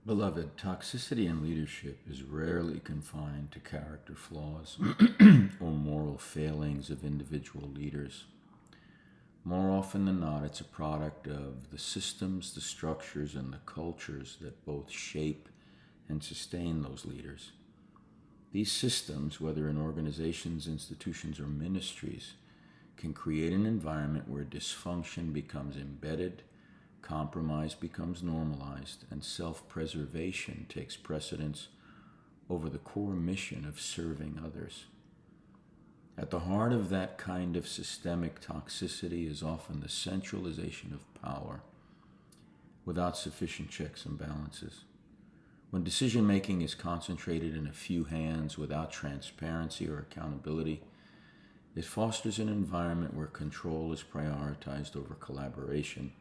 Beloved, toxicity in leadership is rarely confined to character flaws or moral failings of individual leaders. More often than not, it's a product of the systems, the structures, and the cultures that both shape and sustain those leaders. These systems, whether in organizations, institutions, or ministries, can create an environment where dysfunction becomes embedded, compromise becomes normalized, and self preservation takes precedence over the core mission of serving others. At the heart of that kind of systemic toxicity is often the centralization of power without sufficient checks and balances. When decision making is concentrated in a few hands without transparency or accountability, it fosters an environment where control is prioritized over collaboration,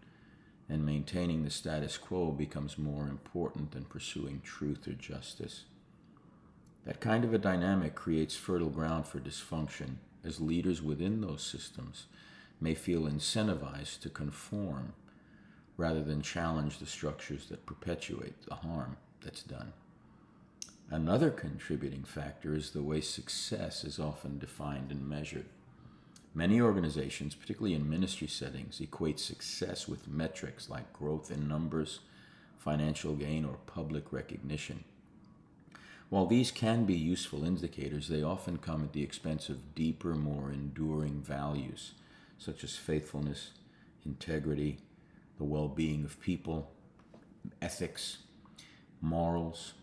and maintaining the status quo becomes more important than pursuing truth or justice. That kind of a dynamic creates fertile ground for dysfunction, as leaders within those systems may feel incentivized to conform rather than challenge the structures that perpetuate the harm that's done. Another contributing factor is the way success is often defined and measured. Many organizations, particularly in ministry settings, equate success with metrics like growth in numbers, financial gain, or public recognition. While these can be useful indicators, they often come at the expense of deeper, more enduring values, such as faithfulness, integrity, the well being of people, ethics, morals.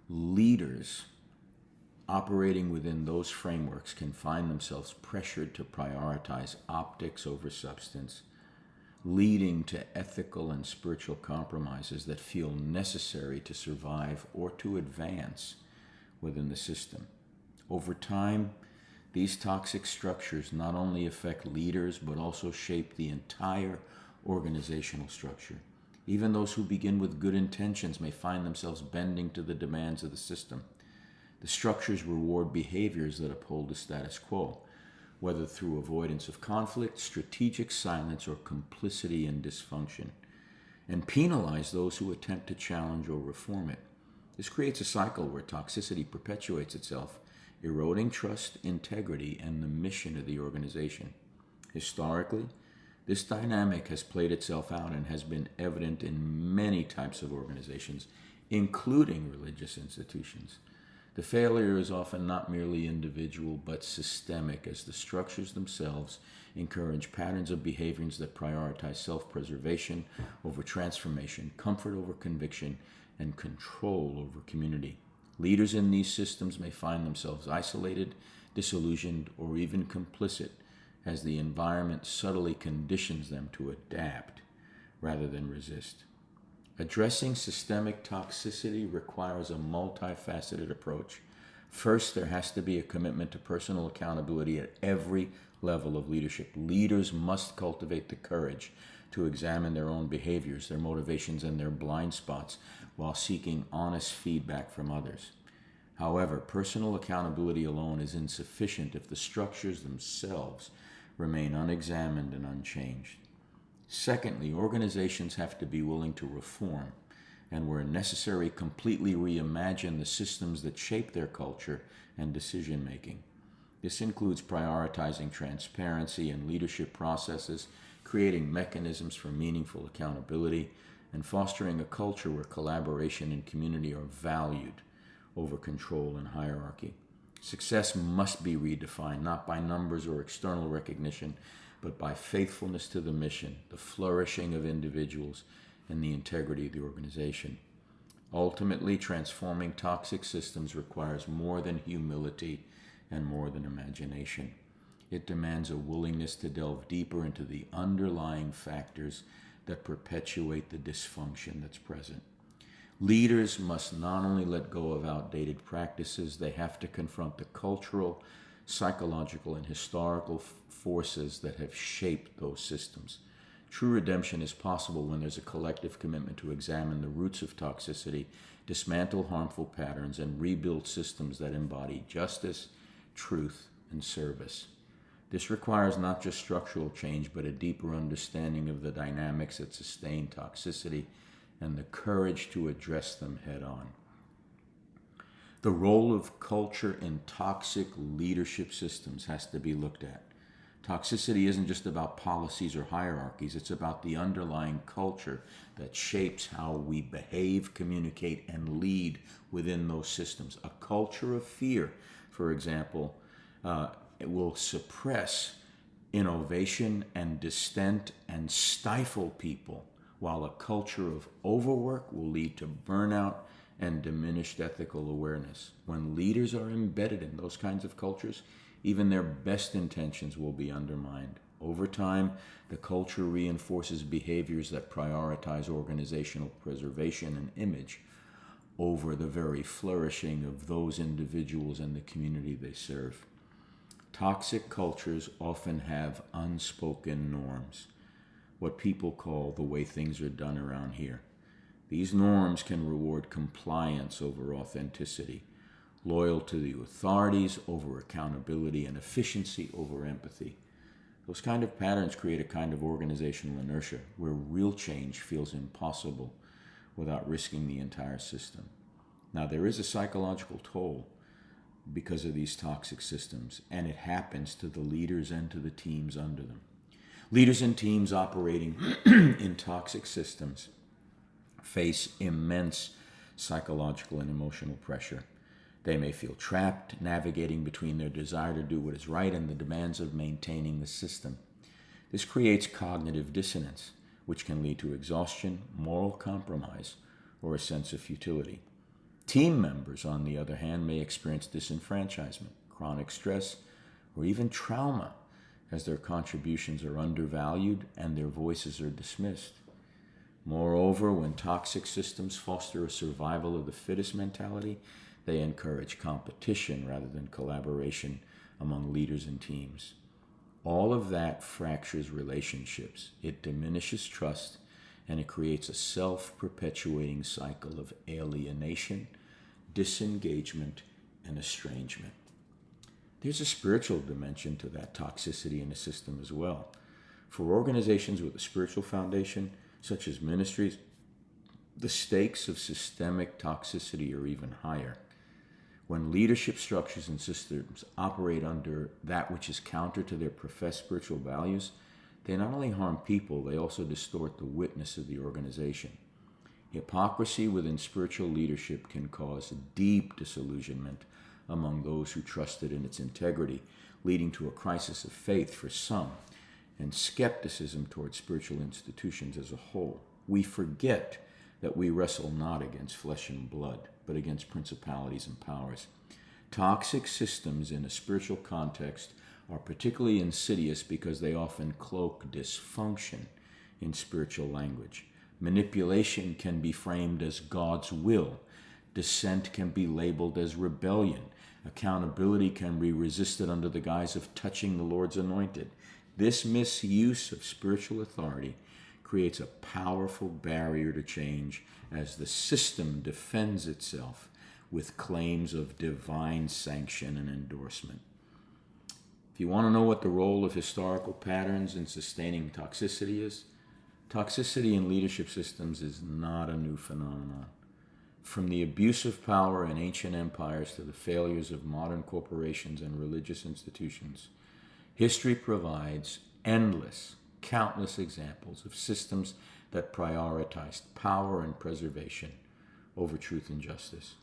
Leaders operating within those frameworks can find themselves pressured to prioritize optics over substance, leading to ethical and spiritual compromises that feel necessary to survive or to advance within the system. Over time, these toxic structures not only affect leaders but also shape the entire organizational structure. Even those who begin with good intentions may find themselves bending to the demands of the system. The structures reward behaviors that uphold the status quo, whether through avoidance of conflict, strategic silence, or complicity in dysfunction, and penalize those who attempt to challenge or reform it. This creates a cycle where toxicity perpetuates itself, eroding trust, integrity, and the mission of the organization. Historically, this dynamic has played itself out and has been evident in many types of organizations, including religious institutions. The failure is often not merely individual but systemic, as the structures themselves encourage patterns of behaviors that prioritize self preservation over transformation, comfort over conviction, and control over community. Leaders in these systems may find themselves isolated, disillusioned, or even complicit, as the environment subtly conditions them to adapt rather than resist. Addressing systemic toxicity requires a multifaceted approach. First, there has to be a commitment to personal accountability at every level of leadership. Leaders must cultivate the courage to examine their own behaviors, their motivations, and their blind spots while seeking honest feedback from others. However, personal accountability alone is insufficient if the structures themselves remain unexamined and unchanged. Secondly, organizations have to be willing to reform and, where necessary, completely reimagine the systems that shape their culture and decision making. This includes prioritizing transparency and leadership processes, creating mechanisms for meaningful accountability, and fostering a culture where collaboration and community are valued over control and hierarchy. Success must be redefined not by numbers or external recognition, but by faithfulness to the mission, the flourishing of individuals, and the integrity of the organization. Ultimately, transforming toxic systems requires more than humility and more than imagination. It demands a willingness to delve deeper into the underlying factors that perpetuate the dysfunction that's present. Leaders must not only let go of outdated practices, they have to confront the cultural, psychological, and historical forces that have shaped those systems. True redemption is possible when there's a collective commitment to examine the roots of toxicity, dismantle harmful patterns, and rebuild systems that embody justice, truth, and service. This requires not just structural change, but a deeper understanding of the dynamics that sustain toxicity and the courage to address them head on. The role of culture in toxic leadership systems has to be looked at. Toxicity isn't just about policies or hierarchies, it's about the underlying culture that shapes how we behave, communicate, and lead within those systems. A culture of fear, for example, it will suppress innovation and dissent and stifle people, while a culture of overwork will lead to burnout and diminished ethical awareness. When leaders are embedded in those kinds of cultures, even their best intentions will be undermined. Over time, the culture reinforces behaviors that prioritize organizational preservation and image over the very flourishing of those individuals and the community they serve. Toxic cultures often have unspoken norms, what people call the way things are done around here. These norms can reward compliance over authenticity, loyalty to the authorities over accountability, and efficiency over empathy. Those kind of patterns create a kind of organizational inertia where real change feels impossible without risking the entire system. Now, there is a psychological toll because of these toxic systems, and it happens to the leaders and to the teams under them. Leaders and teams operating in toxic systems face immense psychological and emotional pressure. They may feel trapped, navigating between their desire to do what is right and the demands of maintaining the system. This creates cognitive dissonance, which can lead to exhaustion, moral compromise, or a sense of futility. Team members, on the other hand, may experience disenfranchisement, chronic stress, or even trauma as their contributions are undervalued and their voices are dismissed. Moreover, when toxic systems foster a survival of the fittest mentality, they encourage competition rather than collaboration among leaders and teams. All of that fractures relationships. It diminishes trust, and it creates a self-perpetuating cycle of alienation, disengagement, and estrangement. There's a spiritual dimension to that toxicity in the system as well. For organizations with a spiritual foundation, such as ministries, the stakes of systemic toxicity are even higher. When leadership structures and systems operate under that which is counter to their professed spiritual values, they not only harm people, they also distort the witness of the organization. Hypocrisy within spiritual leadership can cause deep disillusionment among those who trusted in its integrity, leading to a crisis of faith for some, and skepticism towards spiritual institutions as a whole. We forget that we wrestle not against flesh and blood, but against principalities and powers. Toxic systems in a spiritual context are particularly insidious because they often cloak dysfunction in spiritual language. Manipulation can be framed as God's will. Dissent can be labeled as rebellion. Accountability can be resisted under the guise of touching the Lord's anointed. This misuse of spiritual authority creates a powerful barrier to change as the system defends itself with claims of divine sanction and endorsement. If you want to know what the role of historical patterns in sustaining toxicity is, toxicity in leadership systems is not a new phenomenon. From the abuse of power in ancient empires to the failures of modern corporations and religious institutions, history provides countless examples of systems that prioritized power and preservation over truth and justice.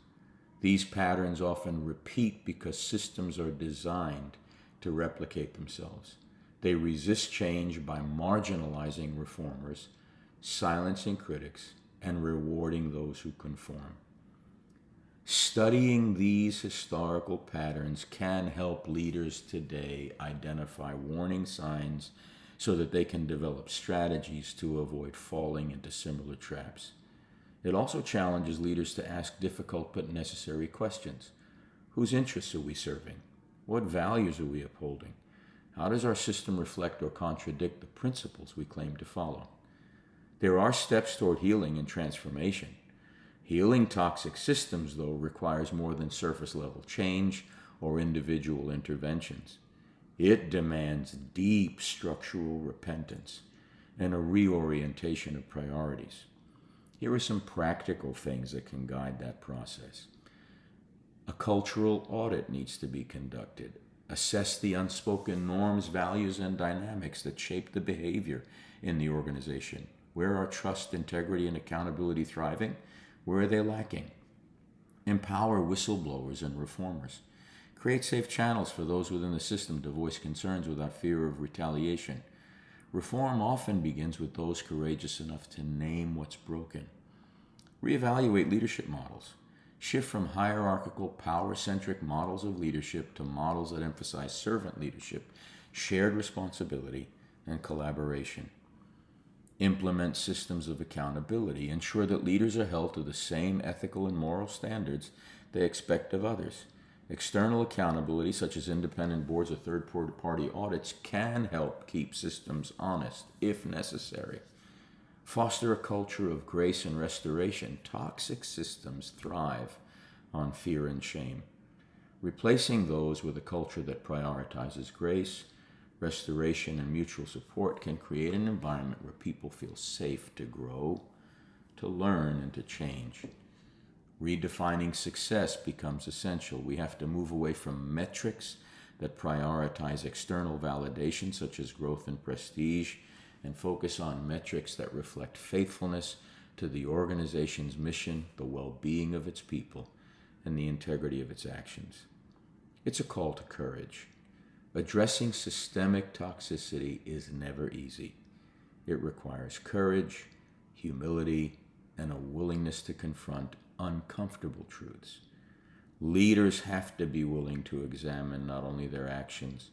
These patterns often repeat because systems are designed to replicate themselves. They resist change by marginalizing reformers, silencing critics, and rewarding those who conform. Studying these historical patterns can help leaders today identify warning signs so that they can develop strategies to avoid falling into similar traps. It also challenges leaders to ask difficult but necessary questions. Whose interests are we serving? What values are we upholding? How does our system reflect or contradict the principles we claim to follow? There are steps toward healing and transformation. Healing toxic systems, though, requires more than surface-level change or individual interventions. It demands deep structural repentance and a reorientation of priorities. Here are some practical things that can guide that process. A cultural audit needs to be conducted. Assess the unspoken norms, values, and dynamics that shape the behavior in the organization. Where are trust, integrity, and accountability thriving? Where are they lacking? Empower whistleblowers and reformers. Create safe channels for those within the system to voice concerns without fear of retaliation. Reform often begins with those courageous enough to name what's broken. Reevaluate leadership models. Shift from hierarchical, power-centric models of leadership to models that emphasize servant leadership, shared responsibility, and collaboration. Implement systems of accountability. Ensure that leaders are held to the same ethical and moral standards they expect of others. External accountability, such as independent boards or third-party audits, can help keep systems honest if necessary. Foster a culture of grace and restoration. Toxic systems thrive on fear and shame. Replacing those with a culture that prioritizes grace, restoration, and mutual support can create an environment where people feel safe to grow, to learn, and to change. Redefining success becomes essential. We have to move away from metrics that prioritize external validation, such as growth and prestige, and focus on metrics that reflect faithfulness to the organization's mission, the well-being of its people, and the integrity of its actions. It's a call to courage. Addressing systemic toxicity is never easy. It requires courage, humility, and a willingness to confront uncomfortable truths. Leaders have to be willing to examine not only their actions,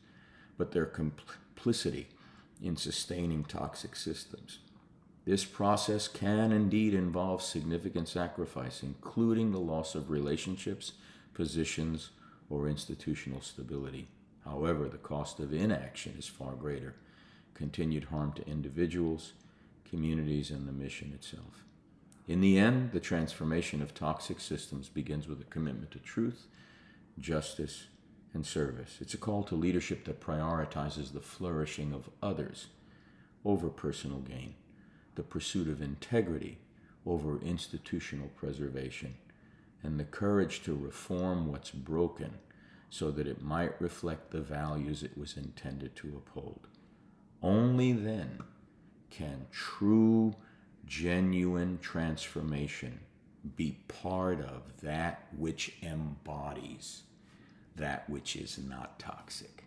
but their complicity in sustaining toxic systems. This process can indeed involve significant sacrifice, including the loss of relationships, positions, or institutional stability. However, the cost of inaction is far greater: continued harm to individuals, communities, and the mission itself. In the end, the transformation of toxic systems begins with a commitment to truth, justice, and service. It's a call to leadership that prioritizes the flourishing of others over personal gain, the pursuit of integrity over institutional preservation, and the courage to reform what's broken so that it might reflect the values it was intended to uphold. Only then can true, genuine transformation be part of that which embodies that which is not toxic.